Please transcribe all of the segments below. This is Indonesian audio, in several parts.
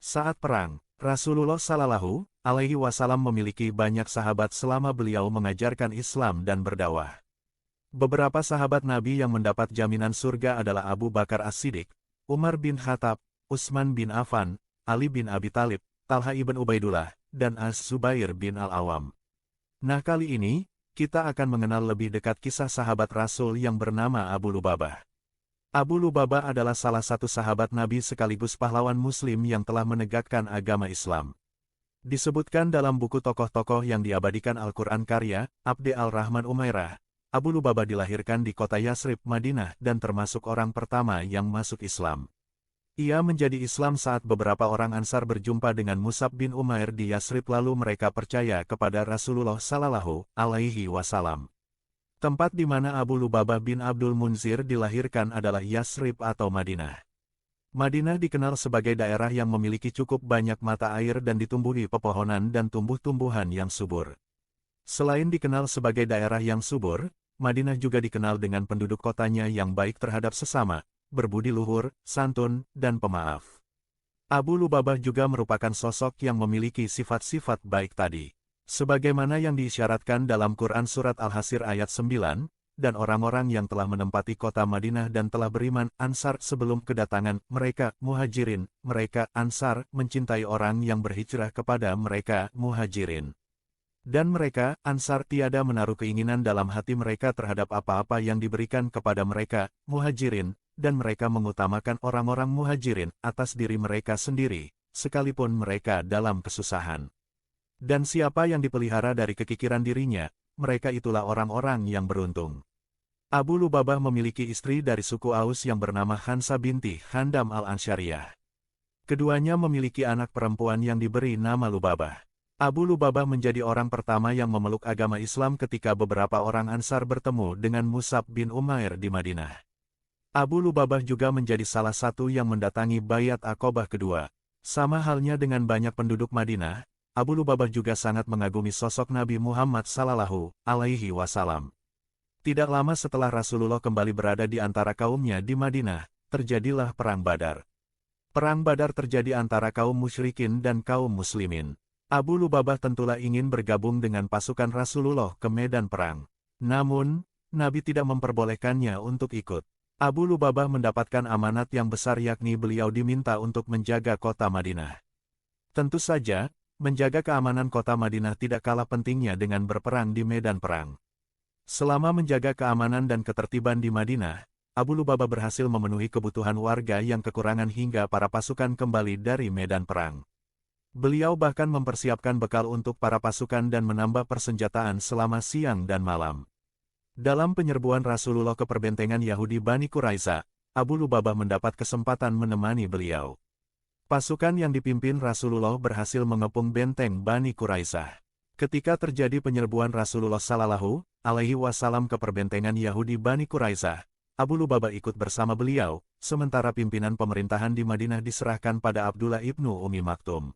Saat perang, Rasulullah Shallallahu Alaihi Wasallam memiliki banyak sahabat selama beliau mengajarkan Islam dan berdakwah. Beberapa sahabat Nabi yang mendapat jaminan surga adalah Abu Bakar As-Siddiq, Umar bin Khattab, Utsman bin Affan, Ali bin Abi Thalib, Talha ibn Ubaidullah, dan Az-Zubair bin Al-Awwam. Nah, kali ini, kita akan mengenal lebih dekat kisah sahabat Rasul yang bernama Abu Lubabah. Abu Lubabah adalah salah satu sahabat Nabi sekaligus pahlawan Muslim yang telah menegakkan agama Islam. Disebutkan dalam buku tokoh-tokoh yang diabadikan Al-Quran karya, Abd al-Rahman Umairah, Abu Lubabah dilahirkan di kota Yasrib, Madinah dan termasuk orang pertama yang masuk Islam. Ia menjadi Islam saat beberapa orang Ansar berjumpa dengan Mus'ab bin Umair di Yasrib lalu mereka percaya kepada Rasulullah Shallallahu Alaihi Wasallam. Tempat di mana Abu Lubabah bin Abdul Munzir dilahirkan adalah Yasrib atau Madinah. Madinah dikenal sebagai daerah yang memiliki cukup banyak mata air dan ditumbuhi pepohonan dan tumbuh-tumbuhan yang subur. Selain dikenal sebagai daerah yang subur, Madinah juga dikenal dengan penduduk kotanya yang baik terhadap sesama, berbudi luhur, santun, dan pemaaf. Abu Lubabah juga merupakan sosok yang memiliki sifat-sifat baik tadi. Sebagaimana yang diisyaratkan dalam Quran Surat Al-Hasr ayat 9, dan orang-orang yang telah menempati kota Madinah dan telah beriman, Ansar sebelum kedatangan mereka, Muhajirin, mereka, Ansar, mencintai orang yang berhijrah kepada mereka, Muhajirin. Dan mereka, Ansar tiada menaruh keinginan dalam hati mereka terhadap apa-apa yang diberikan kepada mereka, Muhajirin, dan mereka mengutamakan orang-orang Muhajirin atas diri mereka sendiri, sekalipun mereka dalam kesusahan. Dan siapa yang dipelihara dari kekikiran dirinya, mereka itulah orang-orang yang beruntung. Abu Lubabah memiliki istri dari suku Aus yang bernama Hansa binti Handam al-Ansyariyah. Keduanya memiliki anak perempuan yang diberi nama Lubabah. Abu Lubabah menjadi orang pertama yang memeluk agama Islam ketika beberapa orang Ansar bertemu dengan Mus'ab bin Umair di Madinah. Abu Lubabah juga menjadi salah satu yang mendatangi Bayat Aqobah kedua. Sama halnya dengan banyak penduduk Madinah, Abu Lubabah juga sangat mengagumi sosok Nabi Muhammad Sallallahu Alaihi Wasallam. Tidak lama setelah Rasulullah kembali berada di antara kaumnya di Madinah, terjadilah Perang Badar. Perang Badar terjadi antara kaum musyrikin dan kaum muslimin. Abu Lubabah tentulah ingin bergabung dengan pasukan Rasulullah ke medan perang. Namun, Nabi tidak memperbolehkannya untuk ikut. Abu Lubabah mendapatkan amanat yang besar yakni beliau diminta untuk menjaga kota Madinah. Tentu saja, menjaga keamanan kota Madinah tidak kalah pentingnya dengan berperang di medan perang. Selama menjaga keamanan dan ketertiban di Madinah, Abu Lubabah berhasil memenuhi kebutuhan warga yang kekurangan hingga para pasukan kembali dari medan perang. Beliau bahkan mempersiapkan bekal untuk para pasukan dan menambah persenjataan selama siang dan malam. Dalam penyerbuan Rasulullah ke perbentengan Yahudi Bani Quraisyah, Abu Lubabah mendapat kesempatan menemani beliau. Pasukan yang dipimpin Rasulullah berhasil mengepung benteng Bani Quraisyah. Ketika terjadi penyerbuan Rasulullah Shallallahu Alaihi Wasallam ke perbentengan Yahudi Bani Quraisyah, Abu Lubabah ikut bersama beliau, sementara pimpinan pemerintahan di Madinah diserahkan pada Abdullah ibnu Ummi Maktum.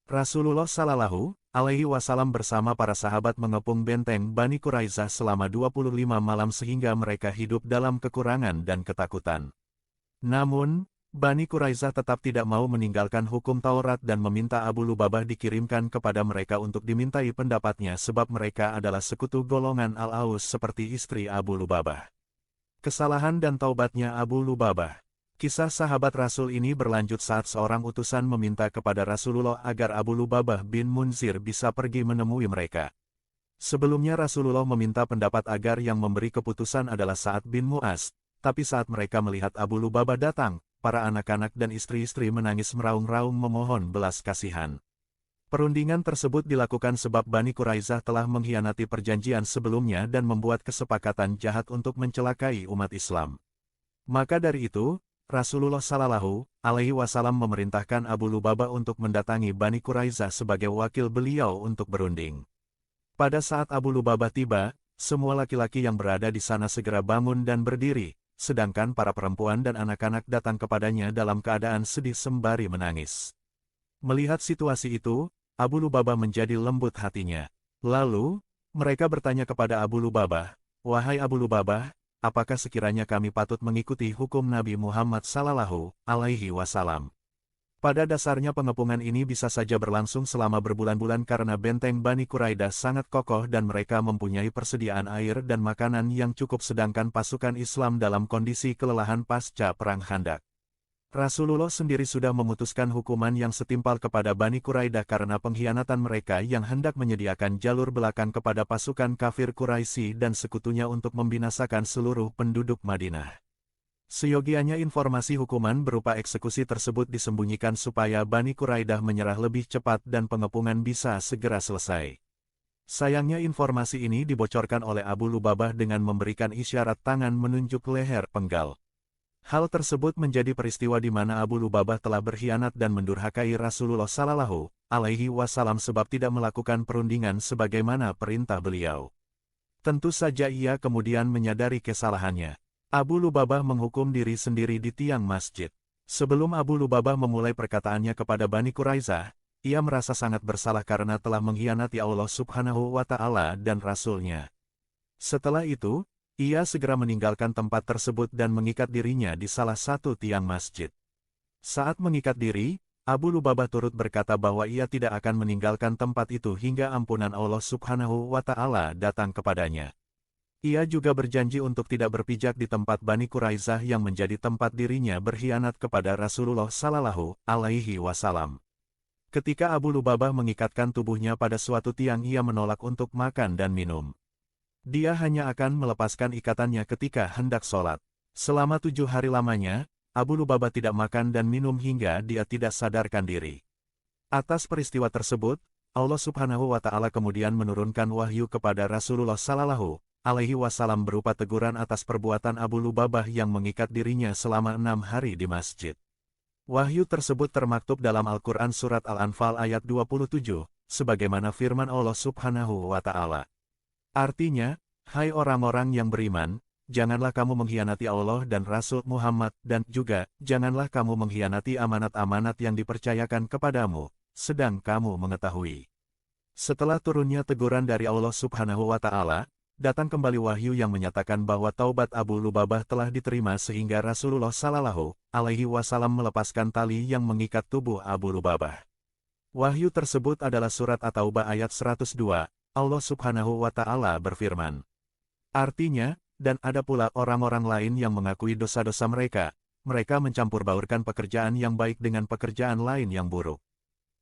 Rasulullah Shallallahu Alaihi Wasallam bersama para sahabat mengepung benteng Bani Quraisyah selama 25 malam sehingga mereka hidup dalam kekurangan dan ketakutan. Namun, Bani Quraisyah tetap tidak mau meninggalkan hukum Taurat dan meminta Abu Lubabah dikirimkan kepada mereka untuk dimintai pendapatnya sebab mereka adalah sekutu golongan Al-Aus seperti istri Abu Lubabah. Kesalahan dan taubatnya Abu Lubabah. Kisah sahabat Rasul ini berlanjut saat seorang utusan meminta kepada Rasulullah agar Abu Lubabah bin Munzir bisa pergi menemui mereka. Sebelumnya Rasulullah meminta pendapat agar yang memberi keputusan adalah Sa'ad bin Mu'az, tapi saat mereka melihat Abu Lubabah datang, para anak-anak dan istri-istri menangis meraung-raung memohon belas kasihan. Perundingan tersebut dilakukan sebab Bani Quraisyah telah mengkhianati perjanjian sebelumnya dan membuat kesepakatan jahat untuk mencelakai umat Islam. Maka dari itu, Rasulullah Shallallahu Alaihi Wasallam memerintahkan Abu Lubabah untuk mendatangi Bani Quraisyah sebagai wakil beliau untuk berunding. Pada saat Abu Lubabah tiba, semua laki-laki yang berada di sana segera bangun dan berdiri, sedangkan para perempuan dan anak-anak datang kepadanya dalam keadaan sedih sembari menangis. Melihat situasi itu, Abu Lubabah menjadi lembut hatinya. Lalu, mereka bertanya kepada Abu Lubabah, "Wahai Abu Lubabah, apakah sekiranya kami patut mengikuti hukum Nabi Muhammad Sallallahu Alaihi Wasallam?" Pada dasarnya pengepungan ini bisa saja berlangsung selama berbulan-bulan karena benteng Bani Quraidah sangat kokoh dan mereka mempunyai persediaan air dan makanan yang cukup sedangkan pasukan Islam dalam kondisi kelelahan pasca Perang Khandaq. Rasulullah sendiri sudah memutuskan hukuman yang setimpal kepada Bani Quraidah karena pengkhianatan mereka yang hendak menyediakan jalur belakang kepada pasukan kafir Quraisy dan sekutunya untuk membinasakan seluruh penduduk Madinah. Seyogianya informasi hukuman berupa eksekusi tersebut disembunyikan supaya Bani Quraidah menyerah lebih cepat dan pengepungan bisa segera selesai. Sayangnya informasi ini dibocorkan oleh Abu Lubabah dengan memberikan isyarat tangan menunjuk leher penggal. Hal tersebut menjadi peristiwa di mana Abu Lubabah telah berkhianat dan mendurhakai Rasulullah Shallallahu Alaihi Wasallam sebab tidak melakukan perundingan sebagaimana perintah beliau. Tentu saja ia kemudian menyadari kesalahannya. Abu Lubabah menghukum diri sendiri di tiang masjid. Sebelum Abu Lubabah memulai perkataannya kepada Bani Quraizah, ia merasa sangat bersalah karena telah mengkhianati Allah Subhanahu wa Ta'ala dan Rasul-Nya. Setelah itu, ia segera meninggalkan tempat tersebut dan mengikat dirinya di salah satu tiang masjid. Saat mengikat diri, Abu Lubabah turut berkata bahwa ia tidak akan meninggalkan tempat itu hingga ampunan Allah Subhanahu wa Ta'ala datang kepadanya. Ia juga berjanji untuk tidak berpijak di tempat Bani Quraizah yang menjadi tempat dirinya berkhianat kepada Rasulullah Shallallahu Alaihi Wasallam. Ketika Abu Lubabah mengikatkan tubuhnya pada suatu tiang, ia menolak untuk makan dan minum. Dia hanya akan melepaskan ikatannya ketika hendak sholat. Selama 7 hari lamanya, Abu Lubabah tidak makan dan minum hingga dia tidak sadarkan diri. Atas peristiwa tersebut, Allah Subhanahu wa Ta'ala kemudian menurunkan wahyu kepada Rasulullah Shallallahu Alaihi Wasallam berupa teguran atas perbuatan Abu Lubabah yang mengikat dirinya selama 6 hari di masjid. Wahyu tersebut termaktub dalam Al-Quran Surat Al-Anfal ayat 27, sebagaimana firman Allah Subhanahu wa Ta'ala. Artinya, hai orang-orang yang beriman, janganlah kamu mengkhianati Allah dan Rasul Muhammad, dan juga, janganlah kamu mengkhianati amanat-amanat yang dipercayakan kepadamu, sedang kamu mengetahui. Setelah turunnya teguran dari Allah Subhanahu wa Ta'ala, datang kembali wahyu yang menyatakan bahwa taubat Abu Lubabah telah diterima sehingga Rasulullah Shallallahu Alaihi Wasallam melepaskan tali yang mengikat tubuh Abu Lubabah. Wahyu tersebut adalah surat At-Taubah ayat 102, Allah Subhanahu wa Ta'ala berfirman. Artinya, dan ada pula orang-orang lain yang mengakui dosa-dosa mereka mencampur baurkan pekerjaan yang baik dengan pekerjaan lain yang buruk.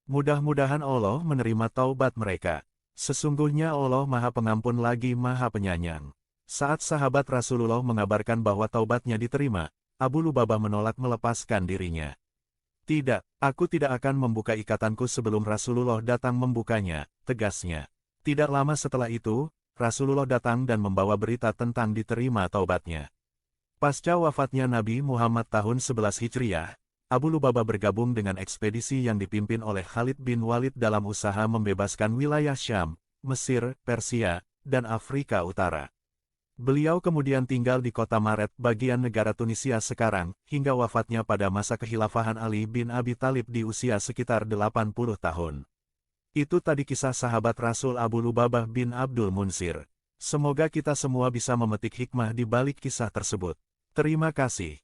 Mudah-mudahan Allah menerima taubat mereka. Sesungguhnya Allah Maha Pengampun lagi Maha Penyayang. Saat sahabat Rasulullah mengabarkan bahwa taubatnya diterima, Abu Lubabah menolak melepaskan dirinya. Tidak, aku tidak akan membuka ikatanku sebelum Rasulullah datang membukanya, tegasnya. Tidak lama setelah itu, Rasulullah datang dan membawa berita tentang diterima taubatnya. Pasca wafatnya Nabi Muhammad tahun 11 Hijriah, Abu Lubabah bergabung dengan ekspedisi yang dipimpin oleh Khalid bin Walid dalam usaha membebaskan wilayah Syam, Mesir, Persia, dan Afrika Utara. Beliau kemudian tinggal di kota Maret bagian negara Tunisia sekarang, hingga wafatnya pada masa kekhilafahan Ali bin Abi Thalib di usia sekitar 80 tahun. Itu tadi kisah sahabat Rasul Abu Lubabah bin Abdul Munsir. Semoga kita semua bisa memetik hikmah di balik kisah tersebut. Terima kasih.